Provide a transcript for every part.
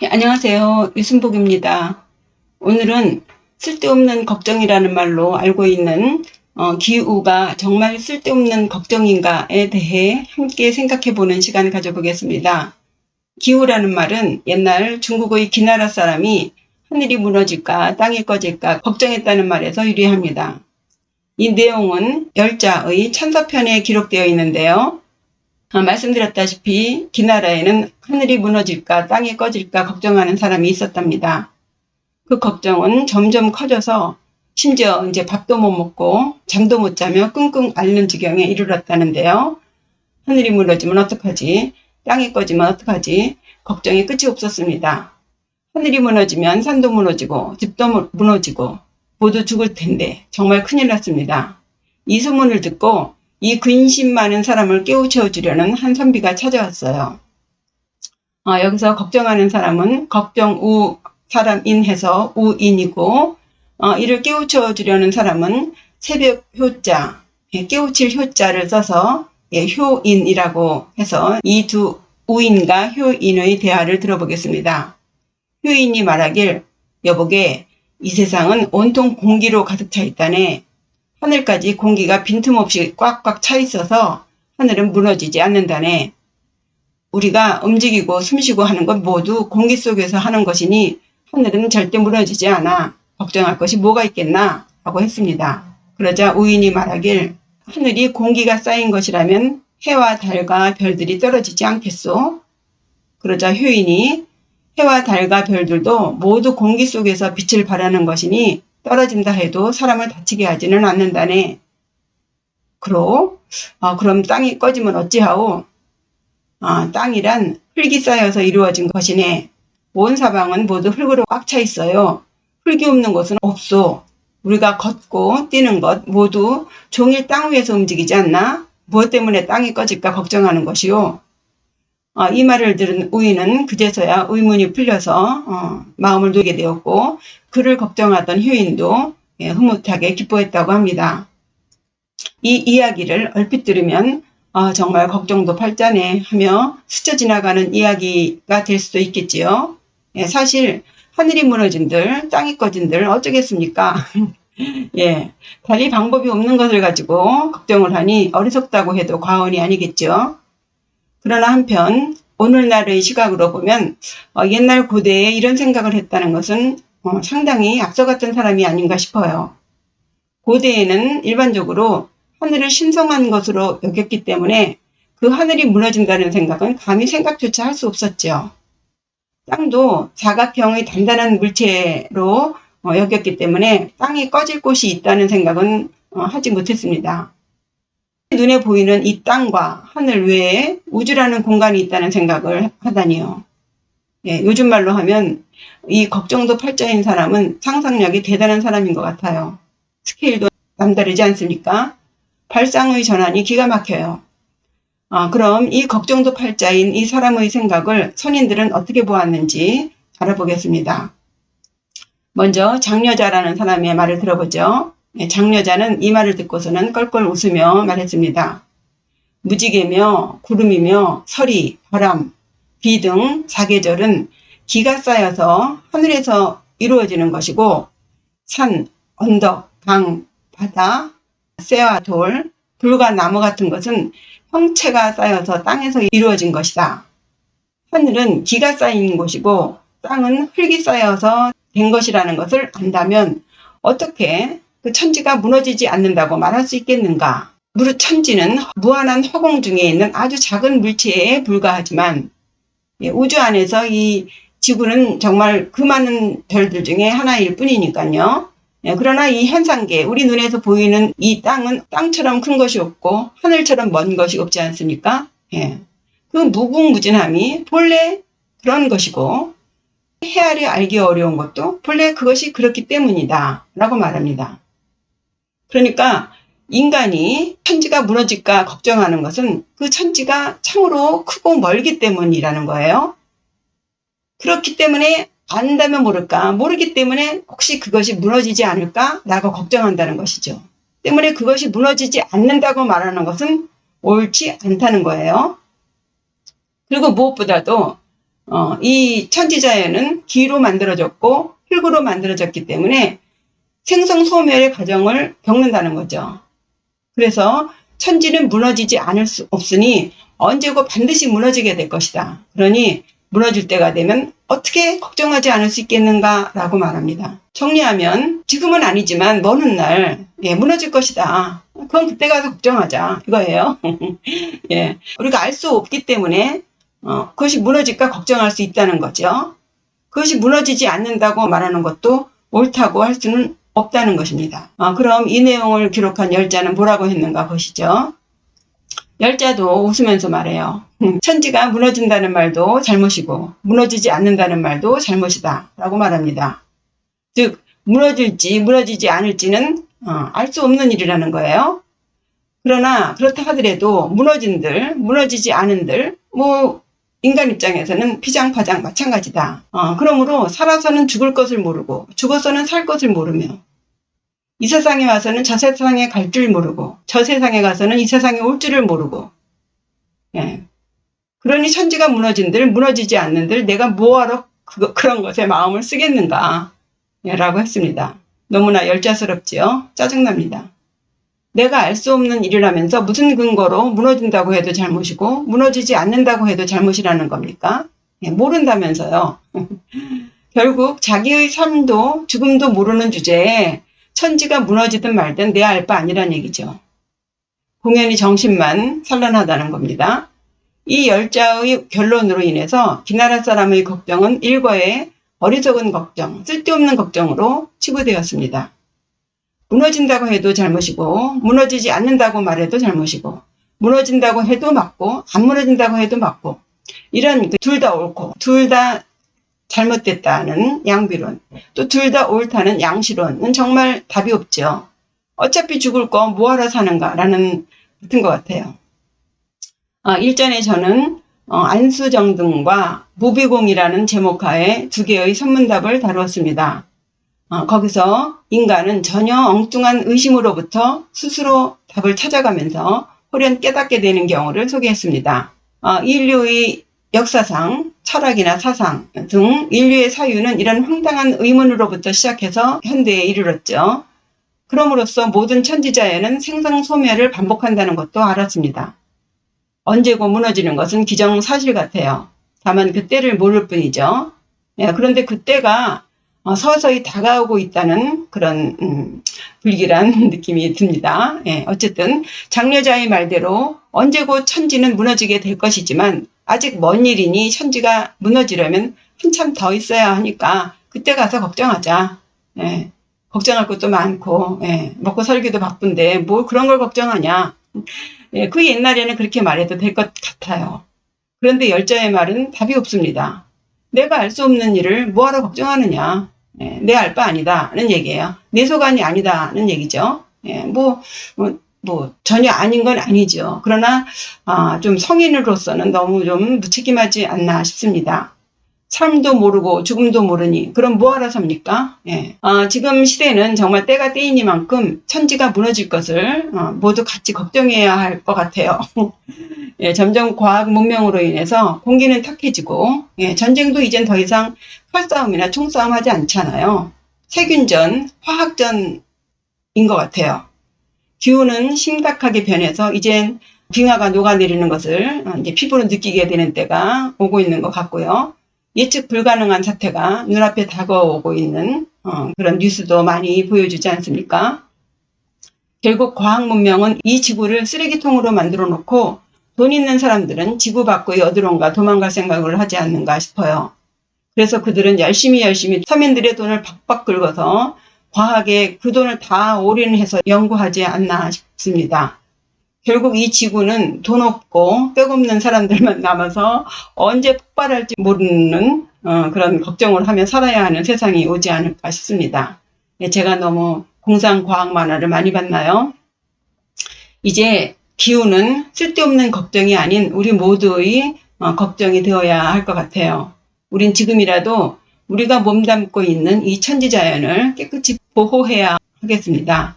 안녕하세요. 유순복입니다. 오늘은 쓸데없는 걱정이라는 말로 알고 있는 기후가 정말 쓸데없는 걱정인가에 대해 함께 생각해보는 시간을 가져보겠습니다. 기후라는 말은 옛날 중국의 기나라 사람이 하늘이 무너질까 땅이 꺼질까 걱정했다는 말에서 유래합니다. 이 내용은 열자의 천서편에 기록되어 있는데요. 말씀드렸다시피 기나라에는 하늘이 무너질까 땅이 꺼질까 걱정하는 사람이 있었답니다. 그 걱정은 점점 커져서 심지어 이제 밥도 못 먹고 잠도 못 자며 끙끙 앓는 지경에 이르렀다는데요. 하늘이 무너지면 어떡하지? 땅이 꺼지면 어떡하지? 걱정이 끝이 없었습니다. 하늘이 무너지면 산도 무너지고 집도 무너지고 모두 죽을 텐데 정말 큰일 났습니다. 이 소문을 듣고 이 근심 많은 사람을 깨우쳐주려는 한 선비가 찾아왔어요. 여기서 걱정하는 사람은 걱정우 사람인 해서 우인이고 이를 깨우쳐주려는 사람은 새벽 효자, 깨우칠 효자를 써서 효인이라고 해서 이 두 우인과 효인의 대화를 들어보겠습니다. 효인이 말하길 여보게 이 세상은 온통 공기로 가득 차 있다네. 하늘까지 공기가 빈틈없이 꽉꽉 차 있어서 하늘은 무너지지 않는다네. 우리가 움직이고 숨쉬고 하는 것 모두 공기 속에서 하는 것이니 하늘은 절대 무너지지 않아. 걱정할 것이 뭐가 있겠나? 하고 했습니다. 그러자 우인이 말하길 하늘이 공기가 쌓인 것이라면 해와 달과 별들이 떨어지지 않겠소? 그러자 효인이 해와 달과 별들도 모두 공기 속에서 빛을 발하는 것이니 떨어진다 해도 사람을 다치게 하지는 않는다네. 그럼 땅이 꺼지면 어찌하오? 땅이란 흙이 쌓여서 이루어진 것이네. 온 사방은 모두 흙으로 꽉 차 있어요. 흙이 없는 곳은 없소. 우리가 걷고 뛰는 것 모두 종일 땅 위에서 움직이지 않나? 무엇 때문에 땅이 꺼질까 걱정하는 것이요. 이 말을 들은 우인은 그제서야 의문이 풀려서 마음을 놓게 되었고 그를 걱정하던 효인도 흐뭇하게 기뻐했다고 합니다. 이 이야기를 얼핏 들으면 정말 걱정도 팔자네 하며 스쳐 지나가는 이야기가 될 수도 있겠지요. 사실 하늘이 무너진들 땅이 꺼진들 어쩌겠습니까? 달리 방법이 없는 것을 가지고 걱정을 하니 어리석다고 해도 과언이 아니겠죠. 그러나 한편 오늘날의 시각으로 보면 옛날 고대에 이런 생각을 했다는 것은 상당히 앞서갔던 사람이 아닌가 싶어요. 고대에는 일반적으로 하늘을 신성한 것으로 여겼기 때문에 그 하늘이 무너진다는 생각은 감히 생각조차 할 수 없었죠. 땅도 사각형의 단단한 물체로 여겼기 때문에 땅이 꺼질 곳이 있다는 생각은 하지 못했습니다. 눈에 보이는 이 땅과 하늘 외에 우주라는 공간이 있다는 생각을 하다니요. 요즘 말로 하면 이 걱정도 팔자인 사람은 상상력이 대단한 사람인 것 같아요. 스케일도 남다르지 않습니까? 발상의 전환이 기가 막혀요. 그럼 이 걱정도 팔자인 이 사람의 생각을 선인들은 어떻게 보았는지 알아보겠습니다. 먼저 장려자라는 사람의 말을 들어보죠. 장려자는 이 말을 듣고서는 껄껄 웃으며 말했습니다. 무지개며 구름이며 서리, 바람, 비 등 사계절은 기가 쌓여서 하늘에서 이루어지는 것이고 산, 언덕, 강, 바다, 쇠와 돌, 불과 나무 같은 것은 형체가 쌓여서 땅에서 이루어진 것이다. 하늘은 기가 쌓인 곳이고 땅은 흙이 쌓여서 된 것이라는 것을 안다면 어떻게 그 천지가 무너지지 않는다고 말할 수 있겠는가? 무릇 천지는 무한한 허공 중에 있는 아주 작은 물체에 불과하지만 우주 안에서 이 지구는 정말 그 많은 별들 중에 하나일 뿐이니까요. 그러나 이 현상계, 우리 눈에서 보이는 이 땅은 땅처럼 큰 것이 없고 하늘처럼 먼 것이 없지 않습니까? 그 무궁무진함이 본래 그런 것이고 헤아려 알기 어려운 것도 본래 그것이 그렇기 때문이다 라고 말합니다. 그러니까 인간이 천지가 무너질까 걱정하는 것은 그 천지가 참으로 크고 멀기 때문이라는 거예요. 그렇기 때문에 안다면 모를까, 모르기 때문에 혹시 그것이 무너지지 않을까 라고 걱정한다는 것이죠. 때문에 그것이 무너지지 않는다고 말하는 것은 옳지 않다는 거예요. 그리고 무엇보다도 이 천지자연은 기로 만들어졌고 흙으로 만들어졌기 때문에 생성소멸의 과정을 겪는다는 거죠. 그래서 천지는 무너지지 않을 수 없으니 언제고 반드시 무너지게 될 것이다. 그러니 무너질 때가 되면 어떻게 걱정하지 않을 수 있겠는가 라고 말합니다. 정리하면 지금은 아니지만 먼 훗날 무너질 것이다. 그럼 그때 가서 걱정하자 이거예요. 예, 우리가 알 수 없기 때문에 그것이 무너질까 걱정할 수 있다는 거죠. 그것이 무너지지 않는다고 말하는 것도 옳다고 할 수는 없다는 것입니다. 그럼 이 내용을 기록한 열자는 뭐라고 했는가 보시죠. 열자도 웃으면서 말해요. 천지가 무너진다는 말도 잘못이고 무너지지 않는다는 말도 잘못이다 라고 말합니다. 즉 무너질지 무너지지 않을지는 알 수 없는 일이라는 거예요. 그러나 그렇다 하더라도 무너진들 무너지지 않은들 인간 입장에서는 피장파장 마찬가지다. 그러므로 살아서는 죽을 것을 모르고 죽어서는 살 것을 모르며 이 세상에 와서는 저 세상에 갈 줄 모르고 저 세상에 가서는 이 세상에 올 줄을 모르고 그러니 천지가 무너진들 무너지지 않는들 내가 뭐하러 그런 것에 마음을 쓰겠는가 라고 했습니다. 너무나 열자스럽지요. 짜증납니다. 내가 알 수 없는 일이라면서 무슨 근거로 무너진다고 해도 잘못이고 무너지지 않는다고 해도 잘못이라는 겁니까? 모른다면서요. 결국 자기의 삶도 죽음도 모르는 주제에 천지가 무너지든 말든 내 알 바 아니란 얘기죠. 공연히 정신만 산란하다는 겁니다. 이 열자의 결론으로 인해서 기나라 사람의 걱정은 일거에 어리석은 걱정, 쓸데없는 걱정으로 치부되었습니다. 무너진다고 해도 잘못이고 무너지지 않는다고 말해도 잘못이고 무너진다고 해도 맞고 안 무너진다고 해도 맞고 이런 둘 다 옳고 둘 다 잘못됐다는 양비론 또 둘 다 옳다는 양시론은 정말 답이 없죠. 어차피 죽을 거 뭐하러 사는가 라는 같은 것 같아요. 일전에 저는 안수정등과 무비공이라는 제목하에 두 개의 선문답을 다루었습니다. 거기서 인간은 전혀 엉뚱한 의심으로부터 스스로 답을 찾아가면서 홀연 깨닫게 되는 경우를 소개했습니다. 인류의 역사상, 철학이나 사상 등 인류의 사유는 이런 황당한 의문으로부터 시작해서 현대에 이르렀죠. 그럼으로써 모든 천지자연은 생성소멸을 반복한다는 것도 알았습니다. 언제고 무너지는 것은 기정사실 같아요. 다만 그때를 모를 뿐이죠. 그런데 그때가 서서히 다가오고 있다는 그런 불길한 느낌이 듭니다. 어쨌든 장려자의 말대로 언제고 천지는 무너지게 될 것이지만 아직 먼 일이니 천지가 무너지려면 한참 더 있어야 하니까 그때 가서 걱정하자. 걱정할 것도 많고 먹고 살기도 바쁜데 뭐 그런 걸 걱정하냐. 그 옛날에는 그렇게 말해도 될 것 같아요. 그런데 열자의 말은 답이 없습니다. 내가 알 수 없는 일을 뭐하러 걱정하느냐. 내 알 바 아니다는 얘기예요. 내 소관이 아니다는 얘기죠. 전혀 아닌 건 아니죠. 그러나 좀 성인으로서는 너무 좀 무책임하지 않나 싶습니다. 삶도 모르고 죽음도 모르니 그럼 뭐하러 삽니까? 지금 시대는 정말 때가 때이니만큼 천지가 무너질 것을 모두 같이 걱정해야 할 것 같아요. 점점 과학 문명으로 인해서 공기는 탁해지고 전쟁도 이젠 더 이상 칼싸움이나 총싸움 하지 않잖아요. 세균전, 화학전인 것 같아요. 기후는 심각하게 변해서 이젠 빙하가 녹아내리는 것을 이제 피부로 느끼게 되는 때가 오고 있는 것 같고요. 예측 불가능한 사태가 눈앞에 다가오고 있는 그런 뉴스도 많이 보여주지 않습니까? 결국 과학 문명은 이 지구를 쓰레기통으로 만들어 놓고 돈 있는 사람들은 지구 밖의 어디론가 도망갈 생각을 하지 않는가 싶어요. 그래서 그들은 열심히 서민들의 돈을 박박 긁어서 과학에 그 돈을 다 올인해서 연구하지 않나 싶습니다. 결국 이 지구는 돈 없고 백 없는 사람들만 남아서 언제 폭발할지 모르는 그런 걱정을 하며 살아야 하는 세상이 오지 않을까 싶습니다. 제가 너무 공상과학 만화를 많이 봤나요? 이제 기후는 쓸데없는 걱정이 아닌 우리 모두의 걱정이 되어야 할 것 같아요. 우린 지금이라도 우리가 몸담고 있는 이 천지자연을 깨끗이 보호해야 하겠습니다.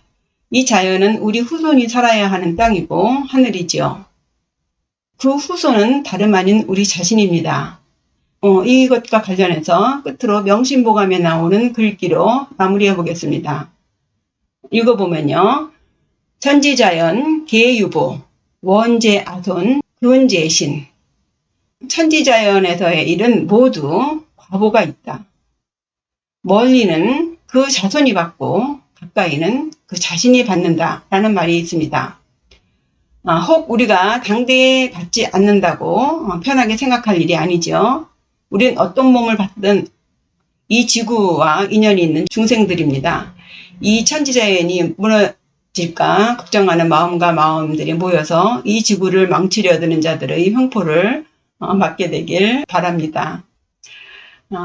이 자연은 우리 후손이 살아야 하는 땅이고 하늘이지요. 그 후손은 다름 아닌 우리 자신입니다. 이것과 관련해서 끝으로 명심보감에 나오는 글귀로 마무리해 보겠습니다. 읽어보면요. 천지자연, 계유보, 원제아손, 근제신. 천지자연에서의 일은 모두 과보가 있다. 멀리는 그 자손이 받고 가까이는 그 자신이 받는다라는 말이 있습니다. 혹 우리가 당대에 받지 않는다고 편하게 생각할 일이 아니죠. 우린 어떤 몸을 받든 이 지구와 인연이 있는 중생들입니다. 이 천지자연이 무너질까 걱정하는 마음과 마음들이 모여서 이 지구를 망치려 드는 자들의 횡포를 막게 되길 바랍니다.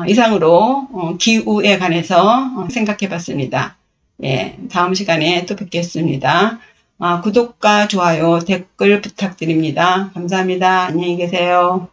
이상으로 기후에 관해서 생각해 봤습니다. 예, 다음 시간에 또 뵙겠습니다. 구독과 좋아요, 댓글 부탁드립니다. 감사합니다. 안녕히 계세요.